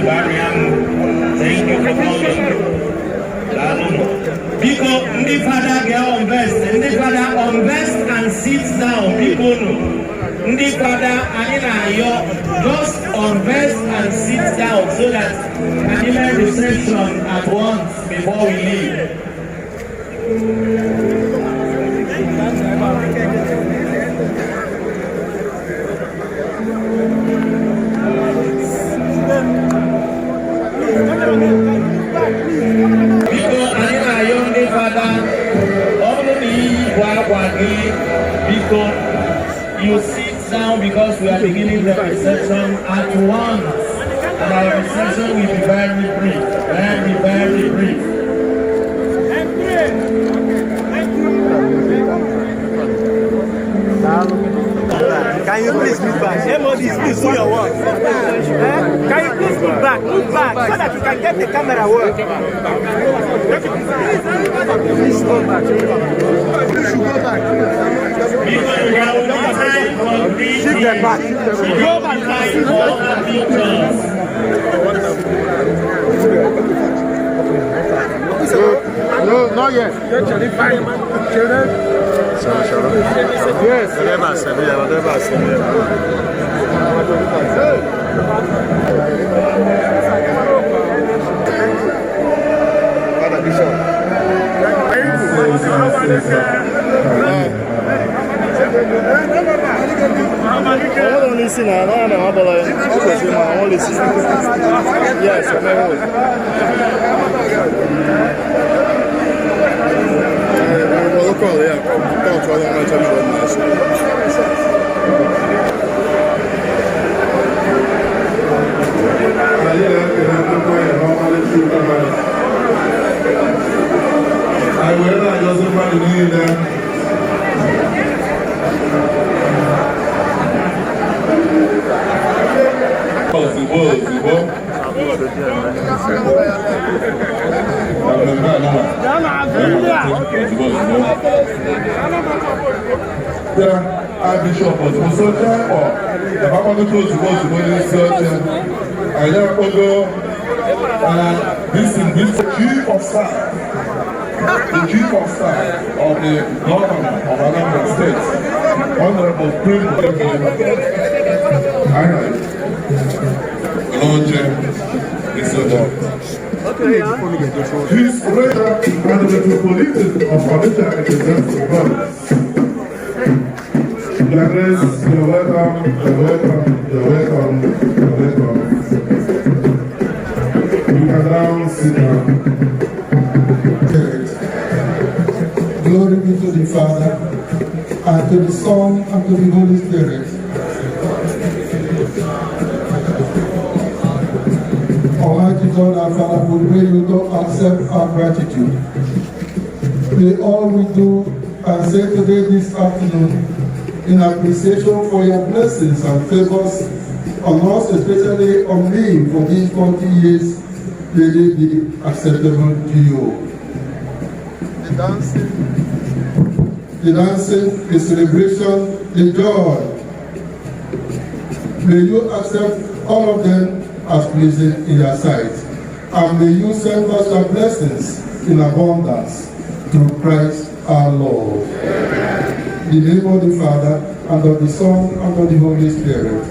Thank you for coming. Because the father get on best, the father on best and sits down. Because the father just on best and sits down so that animal reception at once before we leave. Because you sit down because we are beginning the reception at once. And our reception will be very brief. Very brief. Can you please move back? MOD, please do your work. Can you please move back so that you can get the camera work? Please go back. You should go back. Shift them back. Go back. No, not yet. Children. Yes. Father Bishop. I don't listen. I don't know about it. I won't listen. Yes, I know. Local, yeah. Don't try to tell me what it is. I will not just find the name there. Bishop was also there, or the Papa was supposed to go to I never go. This is the chief of staff of the government of Anambra State, Honorable Prince His radar and the metropolitan of Onitsha represents the body. You're welcome. You can now sit down. Glory be to the Father, and to the Son, and to the Holy Spirit. Almighty God, our Father, we pray you to accept our gratitude. May all we do and say today this afternoon in appreciation for your blessings and favors on us, especially on me for these 40 years, may be acceptable to you. The dancing, the celebration, the joy. May you accept all of them as pleasing in your sight. And may you send us your blessings in abundance through Christ our Lord. Amen. In the name of the Father, and of the Son, and of the Holy Spirit.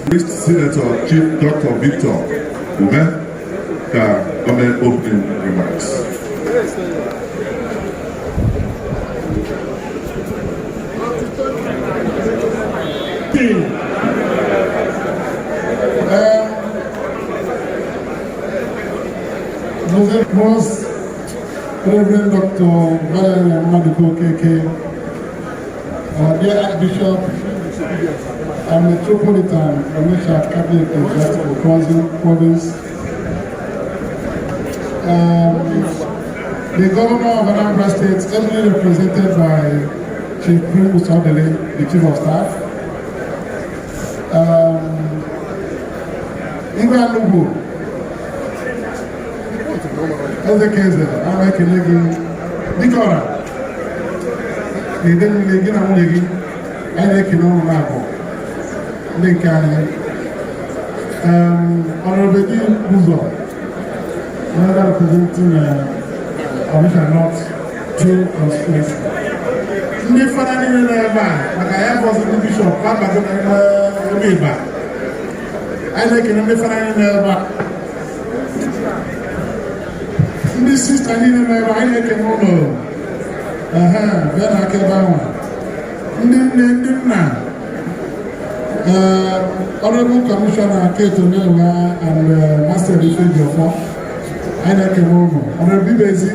Mr. Senator Chief Dr. Victor Ume, comment opening remarks. Most Reverend Dr. Valerie Madiko KK, dear Archbishop and Metropolitan Onitsha Catholic Ecclesiastical Province, the Governor of Anambra State, ably represented by Chief Prince Odele, the Chief of Staff, Ibrahim Lugu, Ezekeze, Amakelegi, Nikora, the Denlegi Namulegi, Elekino Nako, Lekani, Honorable Dean Buzo, another representing Commissioner North 2 constituency. Ndị fada niile na-ebe a maka ya bụ ọzọ ndị bishọp abago ebe ịba. Anyị na-ekele ndị fada niile na-ebe a. Ndị sista niile na-ebe a, anyị na-ekele ụlọ. Bịa na aka ebe ahụ. Ndị nne, ndị nna. Honorable Commissioner Keto Newa and Master Edition Jofo, I like a woman. Honorable Bibezi,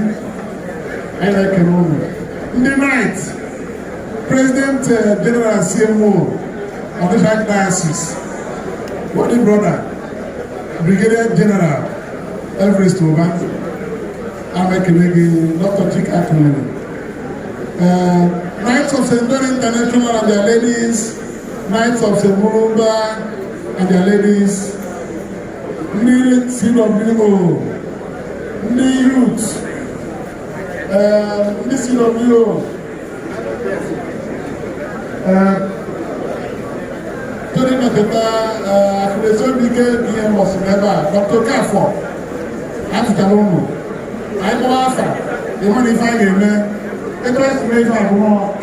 I like a woman. In the night, President General CMO of the Black Diocese, what the brother, Brigadier General Everest Oba, I'm a Canadian, Dr. Chick Ackman. Knights of St. John International and their ladies, Knights of St. Murumba and their ladies, New Seed of Limo, New Youth, New Seed of Limo, Tony Mateta, Accusation Brigade, DM was never, Dr. Kafo, Africa Lomo, I'm Wafa, the money fine man, the best way for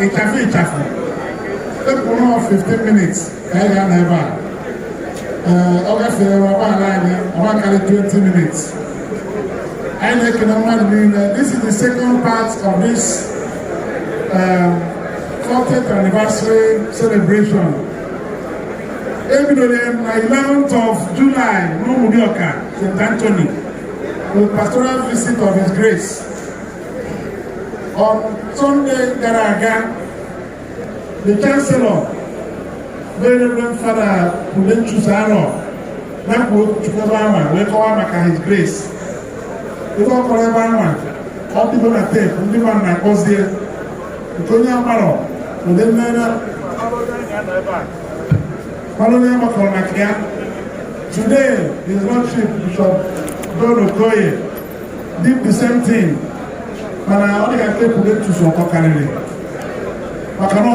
a chaffy. 15 minutes. I never. Obviously, I'm 20 minutes. I like this is the second part of this 40th anniversary celebration. Every day, on the 11th of July, Mudioka, St. Anthony, with pastoral visit of His Grace. On Sunday, Garaga, the Chancellor, Very Reverend Father Pudenchu Saro, Naku Chukabama, we call him His Grace. We call Kolebama, all people that take, only one that goes there. Tonya Maro, and then today, His Lordship Bishop Don Okoye did the same thing. But I only can take Pudenchu Sokokarele. Makano,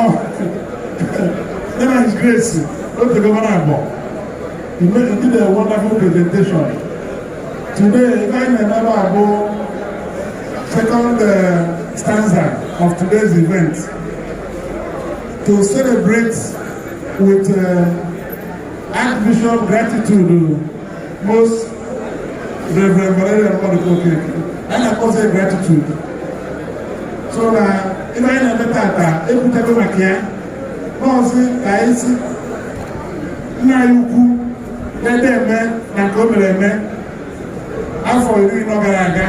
never His Grace, not the governor. He did a wonderful presentation. Today, I never go second stanza of today's event to celebrate with Archbishop gratitude, most Reverend Valeria Modukoke, and I also say gratitude. So if I never thought, if we take over here, Monsi, Kaisi, Nayuku, let them men, and come to them men, and for you, no Garaga,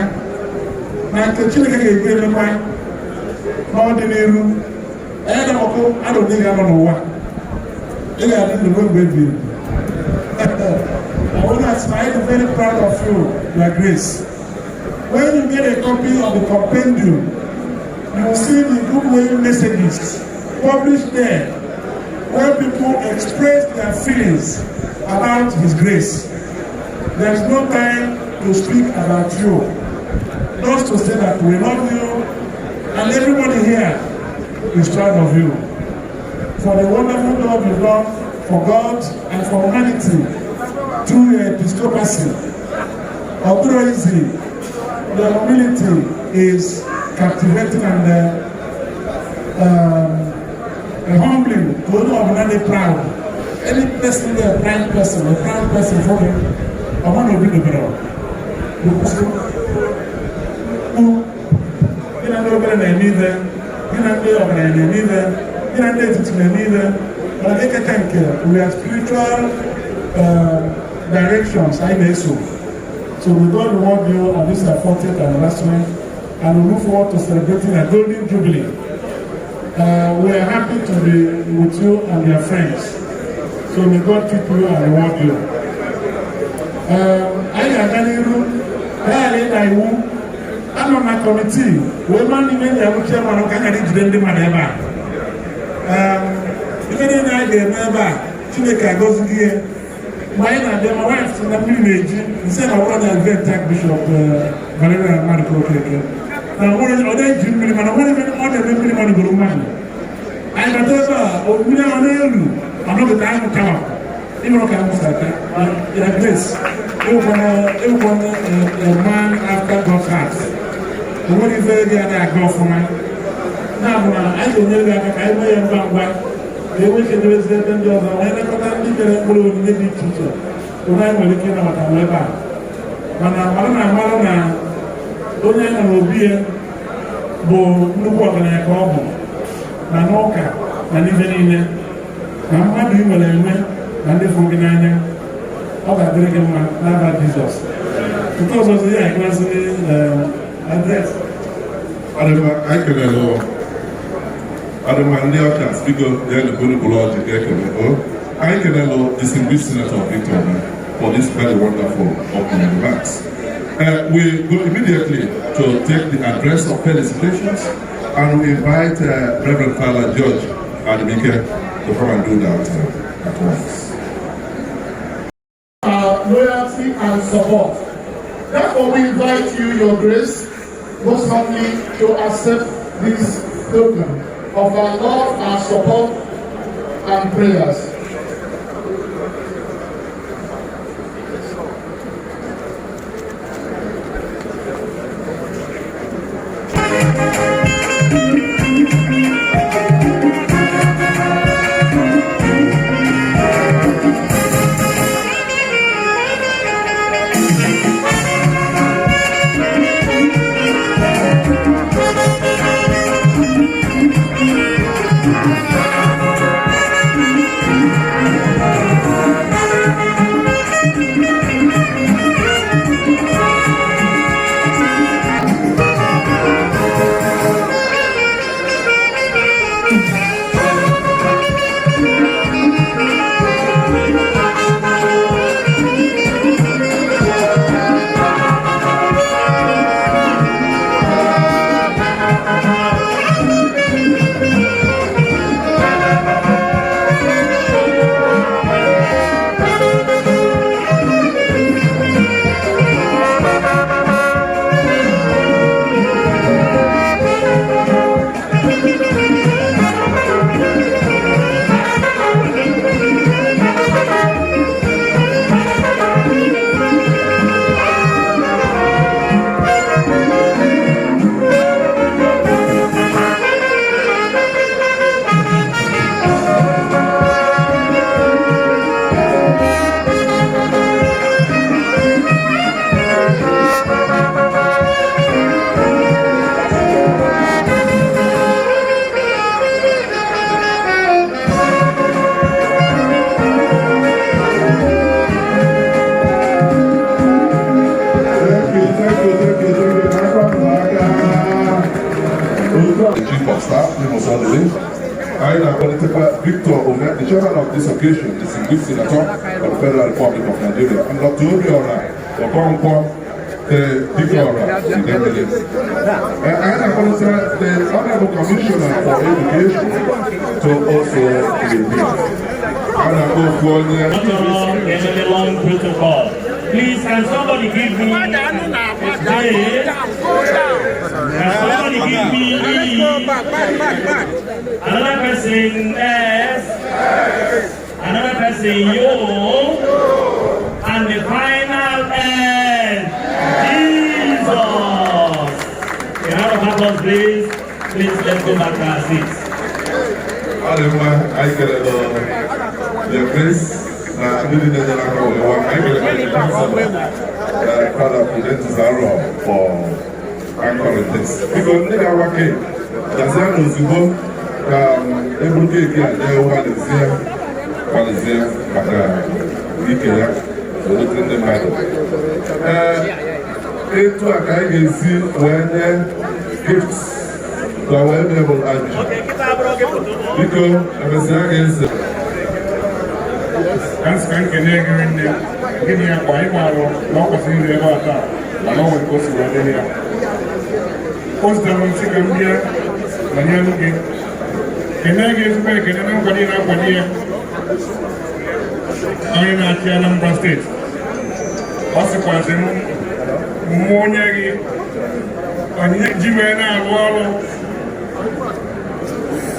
and the children get the one, more than a room, and I don't think I don't know what. They are in the room with you. I want to say I'm very proud of you, Your Grace. When you get a copy of the compendium, you will see the goodwill messages published there where people express their feelings about His grace. There is no time to speak about you, just to say that we love you and everybody here is proud of you for the wonderful job you've done for God and for humanity through your episcopacy. Although easy, the humility is captivating and humbling to those who are not proud. Any person, a proud person for him, I want to be the better. You know, better than neither. You know, neither. You know, neither. But I think we have spiritual directions. I know so. So we God reward you on this 40th anniversary, and we look forward to celebrating a golden jubilee. We are happy to be with you and your friends. So may God keep you and reward you. I I'm on my committee. We man even the chairman of Canada to them Madeba. Even I the member Chineka goes here. My wife in the village, instead of one event tech Bishop Valeria Modukoke. Now what is other Jimmy man, what even other people on the money? I got over, or we are on I'm not the time to come. even look at Grace, a man after God's heart. The one is very that God for man. Now, I don't know that I may have gone back. They wish to do is that then you're the one that can be a blue in the teacher. When I'm looking at my weapon. When I'm don't have be bo nnukwu ọgaranya ka ọ bụ na n'ụka na n'ife niile na mmadụ i nwere enwe na ndị fụrụ gị n'anya ọ ga-adịrị gị mma n'aba Jizọs. Nke ọzọ ya eklasị adres Adama ndị ọka spigo ya na Bologology ekele I can distinguished Senator Victor for this very wonderful opening remarks. We go immediately to take the address of felicitations and we invite Reverend Father George Ademike to come and do that at once. Loyalty and support. Therefore, we invite you, Your Grace, most humbly to accept this token of our love, our support, and prayers. Victor Omer, the chairman of this occasion, is in good senator of the Federal Republic of Nigeria, and Dr. Obiora Okonkwo, the Victoria, the Deputy. And I want to say the Honorable Commissioner for Education to also be here. And I go for the long protocol. Please, can somebody give me a day? Can somebody give me another person S, another person yo, and the final N, Jesus. A round of applause, please. Please, let's go back to our seats. I get your grace. I didn't know that I get Father Prudence Zaro for anchoring this. Because they are working. That's why those who go able to get there one is there, but we can so look in the matter. It to a guy can see when gifts to our able because I'm saying As can get give me a quiet while not was in the water, and no one goes to the area. Post the one second here, and you're looking. Can I get back and I'm going to have here? I'm in Anambra State. What's the question? Monyagi, and yet Jimena and Wallow.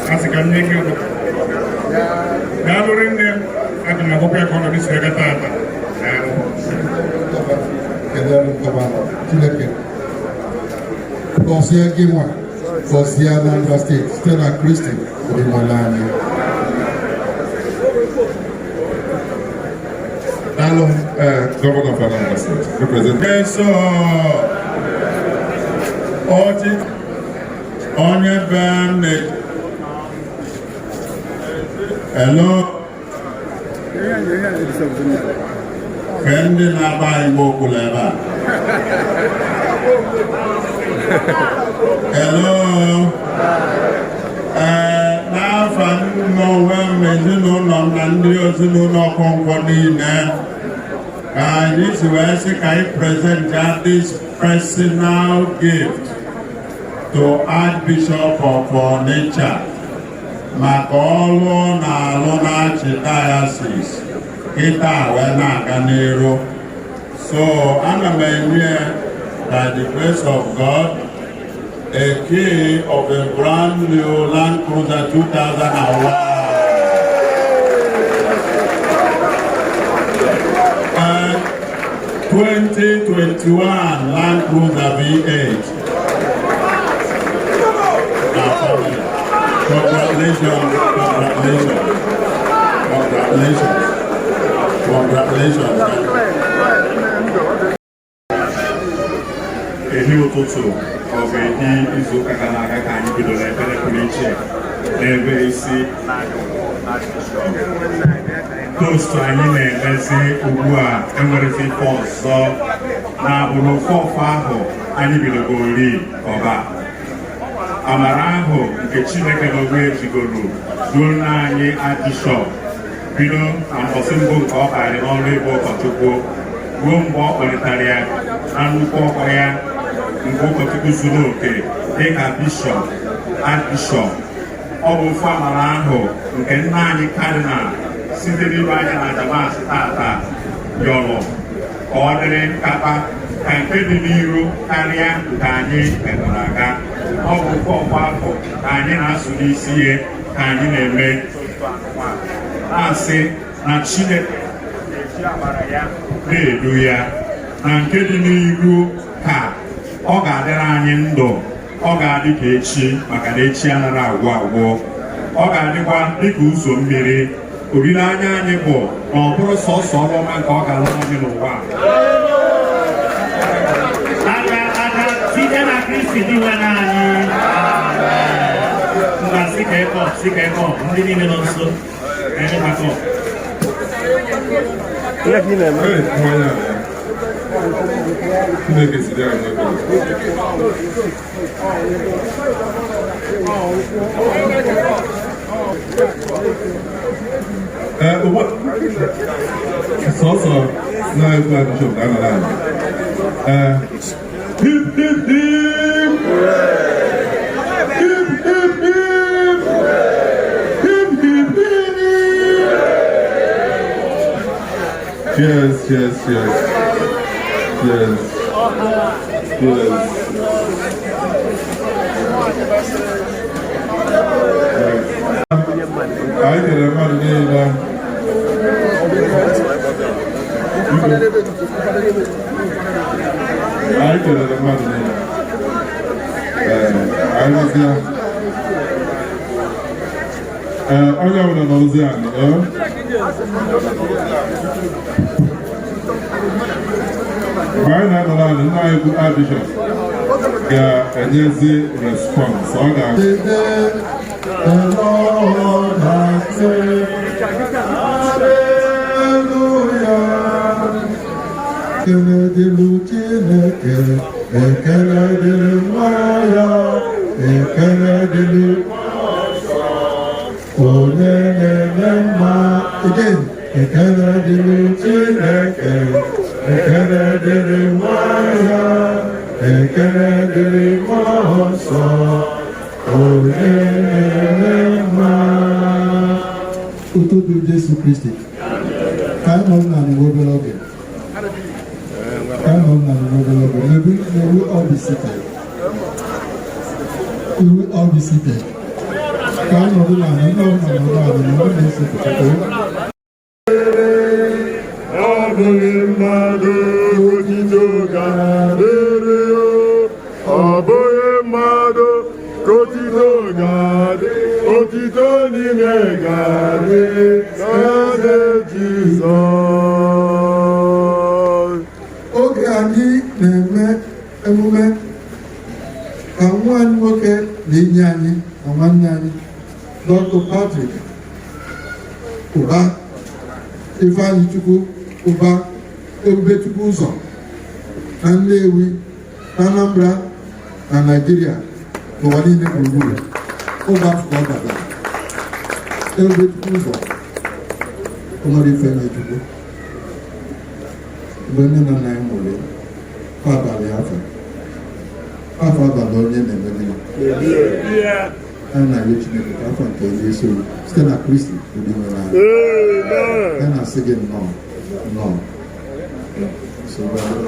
As I can make you gathering them. aga m agwụkwọ ya ka ọnọdụ si ebe taata. Chineke gọzie gị nwa gọzie Anambra steeti site na Kristi ọdịnala anyị. Daalụ Governor of Anambra State, representative. So, onye be nne. Hello. Ka ndị na-agba Igbo kwuru ebe a. Hello. N'afọ n'onwe m ezinụlọ m na ndị ezinụlọ Okonkwo niile ka anyị si wee sị ka anyị present this personal gift to Archbishop of Onitsha maka ọrụ na-alụ na-achị diocese kịta wee na-aga n'iru. So ana m enye by the grace of God a key of a brand new Land Cruiser 2001 and 2021 Land Cruiser V8. Congratulations, congratulations, congratulations, congratulations. Ehi ụtụtụ ọ ga-ehi izu ụka gara aga ka anyị bidoro ekpere pụrụ iche n'ebe isi tostu anyị na-emezi ugbu a enwerezi ife ọzọ na-abụrụ ofe ahụ anyị bidogori ọba amara ahụ nke Chineke n'ogbe ejigoro ruo n'anyị Archbishop bido na mbọsị mbụ nke ọ karị n'ọrụ ebe ụkọchukwu ruo mgbe ọ kpọlitara ya na nnukwu ọkwa ya nke ụkọchukwu zuru oke dịka bishọp Archbishop. Ọ bụ ofu amara ahụ nke nna anyị Cardinal site n'iru anya na Damas tata yọrọ ka ọ dịrị nkapa ka nke dị n'iru karịa nke anyị megara aga. Ọ bụ ofu afọ ka anyị na-asụ n'isi ihe ka anyị na-eme na-asị na Chineke na-eji amara ya na-edu ya na nke dị n'iru ka ọ ga-adịrị anyị ndụ. Ọ ga-adị ka echi maka na echi anaghị agwụ agwụ. Ọ ga-adịkwa dịka ụzọ mmiri. Olileanya anyị bụ na ọ bụrụ sọsọ ọrụ ọma nke ọ ga-alụ anyị n'ụwa aka site na Kristi dịwe n'anyị. Mba sika ịkọ ndị niile nọ nso ebe maka Chineke si anyị sọsọ na-ekwu Bishop ga-anara anyị. Hip hip hip! Hip hip hip! Hip hip hip! Cheers, cheers, cheers. Yes. Yes. I get a man niile. I get a man niile. I was there. Onye ọbụla n'ozi anyị. Mgbe anyị na-anọrọ anyị, nna anyị bụ Archbishop ga-enyezi respons. Ọ ga-abụ The Lord has said, Hallelujah. Ekele dịrị Chineke, ekele dịrị nwa ya, ekele dịrị onye na-eme mma. Again, ekele dịrị Chineke, ekele dịrị nwa ya, ekele dịrị Mmụọ Nsọ. Ututu Jesu Kristi ka anyị nọ na obere oge may we all be seated. We will all be seated. Ka anyị nọdụ na anyị na-ese foto. bụghị mmadụ otito ga-adịrị ọ bụghị mmadụ ka otito ga-adị otito niile ga-adị n'oge Jizọs. Oge anyị na-eme emume ka nwa anyị nwoke na-enye anyị na nwanne anyị Dr. Patrick Ụba Ifeanyi Chukwu Ụba Ebubechukwu ụzọ na Nnewi na Anambra na Naịjirịa n'ụwa niile gburugburu oge afọ ọ gara Ebubechukwu ụzọ Ụmụrụ Ifeanyi Chukwu mgbe nne na nna ya mụrụ abalị afọ abalị onye na-emegide anyị na-arịọ Chineke ka afọ nke onye isi olu site na Kristi ụdị nwere anyị ya na-asị gị nnọọ nnọọ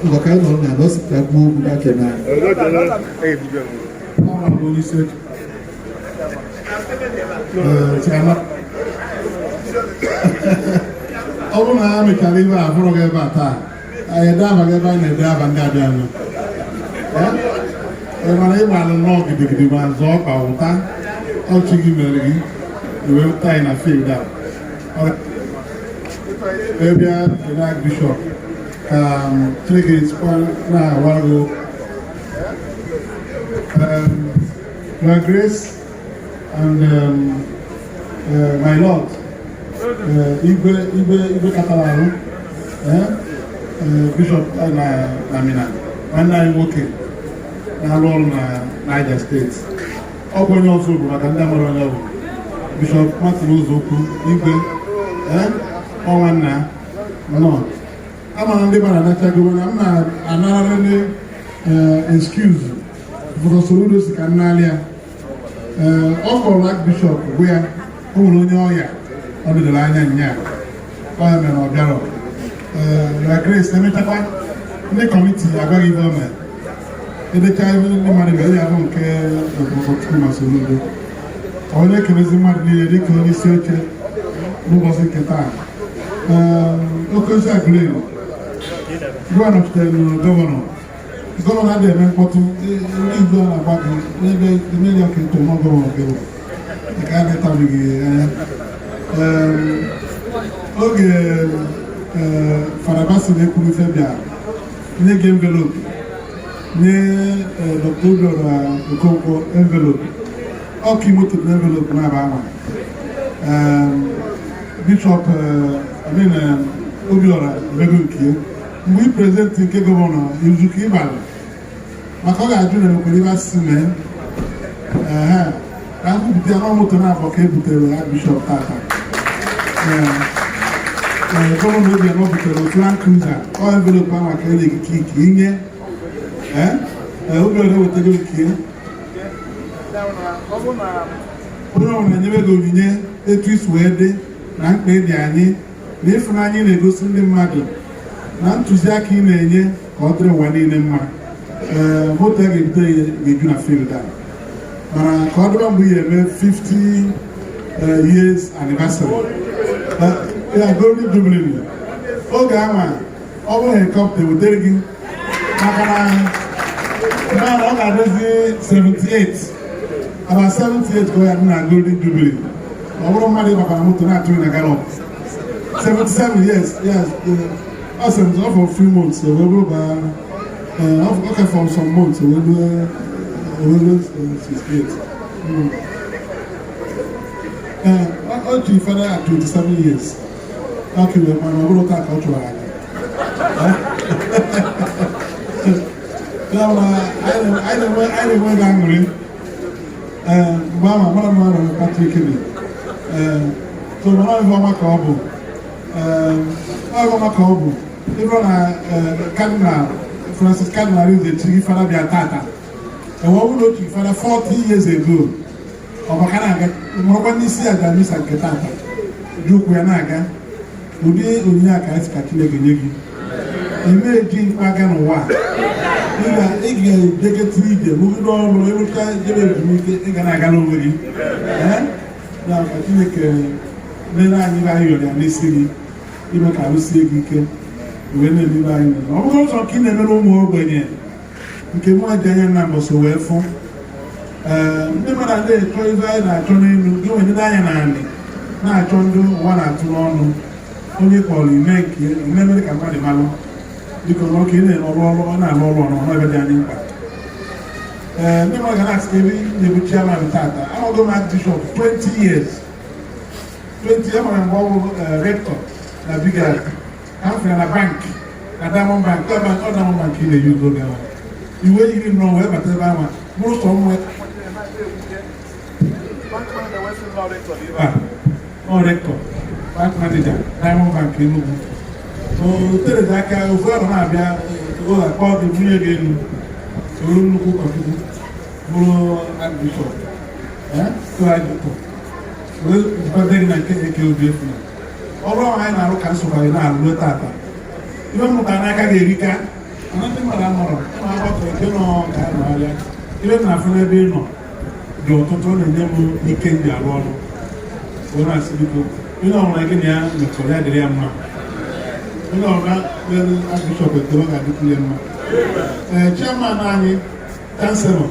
ngwa ka anyị nọ na nọsipụta gbuo okwu n'aka n'anya onye isi ọ bụrụ na ha mechara ibe a bụrụ gị ebe a taa anyị ede abaghị ebe anyị na-ede aba ndị abịa nọ mana ị gbara nnọọ gidigidi ma zọọ ọkpa ụta ọchị gị mere gị wee ụta anyị na field a ebịa the Bishop ka Chineke na-awago Your Grace and my Lord Igwe katara arụ Bishop na Mina nwanne anyị nwoke na-alụ ọrụ na Niger State ọ bụ onye ọzọ bụ maka ndị amara onye bụ Bishop Martin Ụzọukwu Igwe ọnwa nna nọ amara ndị mara anachago na m na-anara ndị excuse prọfesọ Udosi ka nnalị ya ọ kọrọ Archbishop bụ ya o nwere onye ọya ọ dịdoro anya nnyaa ọya mere ọ bịara na Grace emechakwa ndị kọmiti agwaghị ibe o mere edecha ihe ndị mmadụ mere ya bụ nke Chukwu Masoludo onye ekelezi mmadụ niile dịka onye isi oche n'ụbọchị nke taa oke ozi Aguleri gọvanọ chutere gọvanọ adịghị eme mkpọtụ ndị Igbo na-agba gị n'ebe imeri ọka eto nọ gọvanọ gị nke a na-etabeghị anya oge Farabasi na-ekwuru ife bịa nye gị envelope nye Dr. Obiora Okonkwo envelope ọka imoto na envelope na-aba ama Bishop Obiora emego nke mgbe ị prezidenti nke gọvanọ izu ka ịbara maka ọ ga-ajụ na ekwere ibe asịsị mee ka nkwupụta ya na moto na-abọ ka e butere ya Bishop tata gọvanọ Obiora ọ butere otu Land Cruiser ọ envelope ahụ maka enye ikike inye Obiora wetago nke onye ọbụla na-enyebe gị onyinye etu isi wee dị na mkpa dị anyị na ịfụnanya ị na-egosi ndị mmadụ na ntụziaka ị na-enye ka ọ dịrị ụwa niile mma moto a ga-ebute ga-eju na field a mana ka ọ dịba mgbe ị ga-eme 50 years anniversary ya Golden Jubilee oge anwa ọ bụrụ helikọpta wetere gị maka na ọ ga-adịzi 78 about 78 ka ọ ya dị na Golden Jubilee ọ bụrụ mmadụ ịgbakọrọ moto na-atụghị na galop 77 years yes I said it for a few months so we will okay for some months so we will 68 actually father at 27 years okay we will talk about I don't want angry mama Patrick so mama Kabo maka ọ bụ ebe na Cardinal Francis Cardinal is the chief father bịa tata enwe ọbụla otu father 40 years ago ọ maka na-aga mụrụkwa n'isi aja misa nke tata ji ụkwụ ya na-aga ụdị onyinye a ka anyị ka Chineke nye gị ime eji mkpaga n'ụwa ị ga-ejeketa ije bụgide ọrụ ịrụcha jebe ezumike ị ga na-aga n'onwe gị na ka Chineke nere anyị anyị yọrọ ya n'isi gị ime ka arụsie gị ike wee na-ebibe anyị ọ bụrụ ụzọ ka ị na-emere ụmụ ogbenye nke mụ dị anya na mbọsị wee fụ ndị mmadụ adịghị echọ ibe anyị na-achọ n'elu gị nwere ndị anya na anị na-achọ ndị ụwa na-atụ n'ọnụ onye kpọrọ ime nke mere ka mmadụ malụ dịka nwoke ị na-arụ ọrụ ọ na-arụ ọrụ ọnụ ebe dị anyị mkpa ndị mmadụ ga na-asị ebe na-ebu chairman tata amago m Archbishop 20 years 20 amara mgbe ọ bụ rector na Bigard ha fere na bank na Diamond Bank ọ Diamond Bank ị na-eyi ugo gawa iwe yiri nnọọ wee bata ebe ahụ bụrụ sọ nwe ọ rector bank manager Diamond Bank Enugu o terezi aka ofu ahụ na-abịa ụlọ akpọ gị bunye gị elu soro nnukwu ụkọchukwu bụrụ Archbishop wee gị na nke eke obi efu na ọrụ ahụ anyị na-arụ ka nsogbu anyị na-alụ tata ihe mmụta n'aka ga-erika mana ndị mmadụ amụrụ na-agbakọ ike nọ ga-anọgharịa ihe na-afụ n'ebe ị nọ dị ọtụtụ ọ na-enye m ike ndị arụ ọrụ wee na-asị biko onye ọbụla gị na ya mekọrọ ya dịrị ya mma onye ọbụla mere Archbishop ekele ga-adịkwụ ya mma chairman anyị kanselọ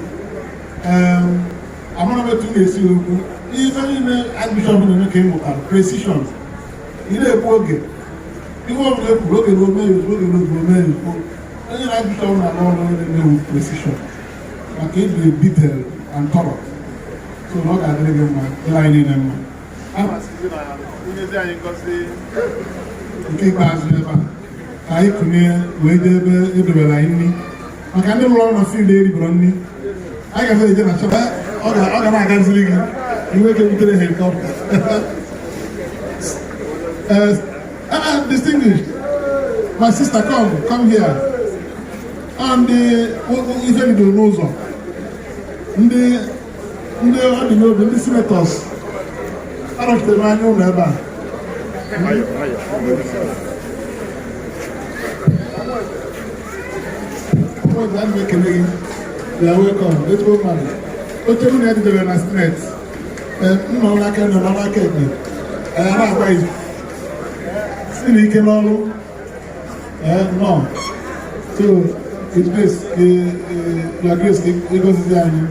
amara m etu na-esi okwu ife niile Archbishop na-eme ka ị mụtara precision ị na-ekwu oge ihe ọbụla ekwuru oge na omeyi oge na oge omeyi onye na Archbishop na-arụ ọrụ na-emewu precision maka ịdị detail and thorough so na ọ ga-adịrị gị mma dịrị anyị niile mma nke ikpeazụ ebe a ka anyị kụnye wee jee ebe edobere anyị nri maka ndị ụlọ ọrụ na field eribere nri anyị gafe eje na chọba ọ ga na-agaziri gị iwe ka butere helikọpta distinguished my sister come here and ife bidoro n'ụzọ ndị ọ dị n'obi ndị senators arọchitere anya ụlọ ebe a I'm making it. They are welcome. Let's go, man. Oche m na-edidere na Senate. Nna ọrụ aka nọ n'ọrụ aka ekpe. Na-agba izu. Si n'ike n'ọrụ. No. So, it's grace. Your grace ịgọzizi anyị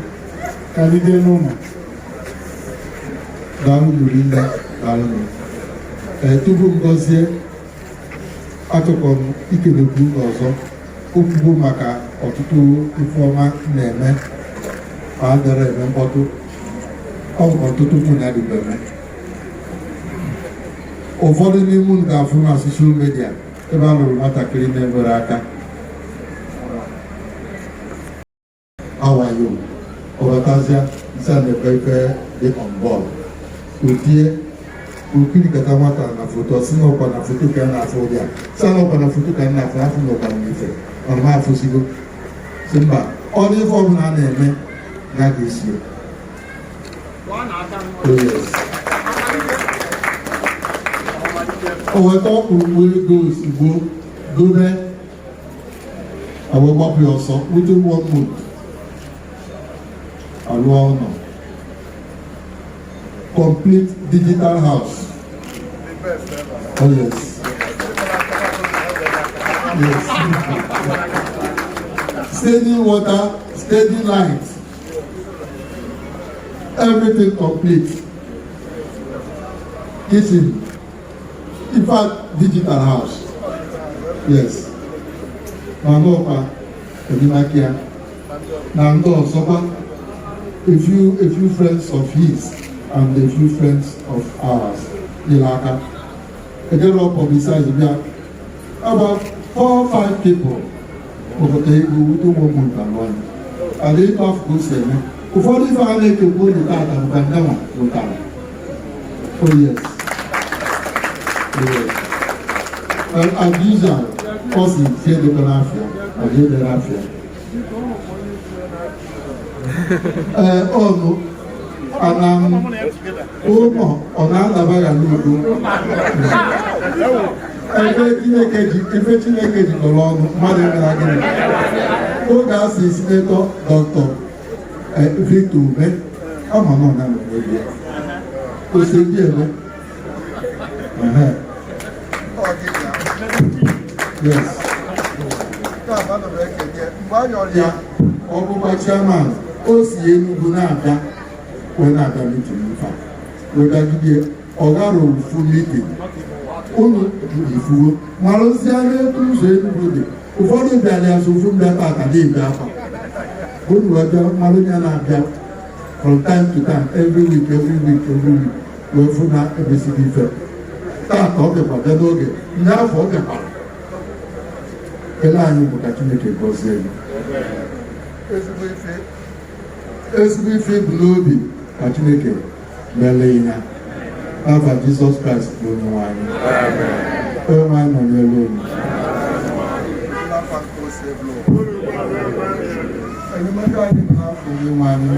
ka anyị jee n'ụlọ. Daalụ Lurinda, daalụ. Tupu m gọzie, achọkwa m ikelekwu ọzọ okwugbo maka ọtụtụ ife ọma na-eme ma a dara eme mkpọtụ ọtụtụ tụ na-adịbeme ụfọdụ n'ime unu ga-afụ na soshal midia ebe a lụrụ nwatakịrị na-ebere aka awayo ọbatazịa nsa na-ebe ife dị ọmbọọlụ otie okiri kata nwata na foto si n'ọkwa na foto ka na-afụ ụdị a si n'ọkwa na foto ka na-afụ afụ n'ọkwa na ife ọrụ ha afụsigo si mba ọrụ ife ọbụla a na-eme na ga-esi o weta ọkpụrụkpụ ego ozugbo dobe agbapụ ya ọsọ wute one month alụọ ụlọ complete digital house. Oh yes. Yes. Standing water, standing light. Everything complete. Kitchen. In fact, digital house. Yes. Mangopa, Edimakia. Nango Soba. A few friends of his and a few friends of ours. Ilaka. A girl publicized about 4 or 5 people over the table with 2 months and one. And they have to say, before they finally to go to that and Bandama will come. Oh yes. Yes. And as usual, also here the Canafia, or here the Rafia. Oh no. Ụmụ ọ na-adaba ya n'udo ebe Chineke jikọrọ ọnụ mmadụ gara gịnị oge a si sinetọ Dr. Victor Ube ama nọ na n'obodo ya osedi ebe Yes. Ya ọbụkwa chairman o si Enugu na-abịa wee na-abịa meeting ife a wegagide ọgara ofu meeting unu ifuwo marụzie n'etu ụzọ Enugu dị ụfọdụ bịara ya so ofu mbịata akademi akwa unu wee bịa marụ ya na-abịa from time to time every week wee fụ na ebesighị ife taa ka ọ bịakwa bịa n'oge ndị afọ ọ bịakwara ele anyị bụ ka Chineke gọzie gị ezigbo ife bụ n'obi ka Chineke melee ya n'afa Jizọs Kraịst bụ onyenwe anyị onyenwe anyị nọ n'elu olu enyemaka anyị bụ n'afọ onyenwe anyị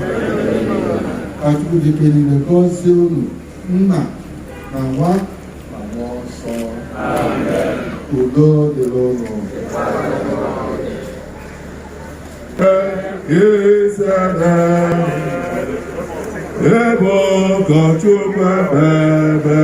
ka Chukwu dike niile gọzie unu nna na nwa na mmụọ nsọ udo dịrị unu Ebo kachukwu bebe